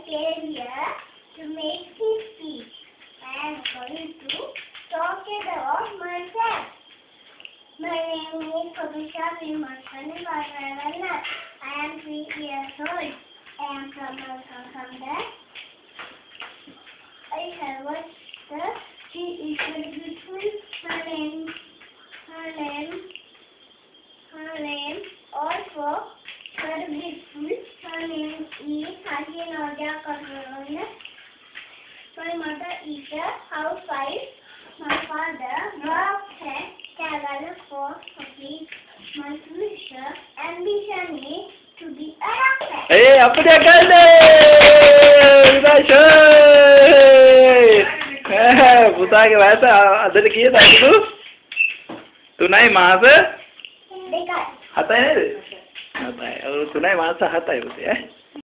came here to make his speech. I am going to talk about myself. My name is Kabisha Vimansani Varnavana. I am 3 years old. I am from Malkamda. I have watched the she is very beautiful. Her name also very beautiful. Her name is Hajinoja Kavarona. My mother is a housewife. My father works at Kerala for office. My future ambition is to be a doctor. Hey, apa dia kata? පුතාගේ වයස අදට කීයද අයිතු? 3යි මාස 2යි. 7යි නේද? 7යි. 3යි මාස 7යි පුතේ ඈ.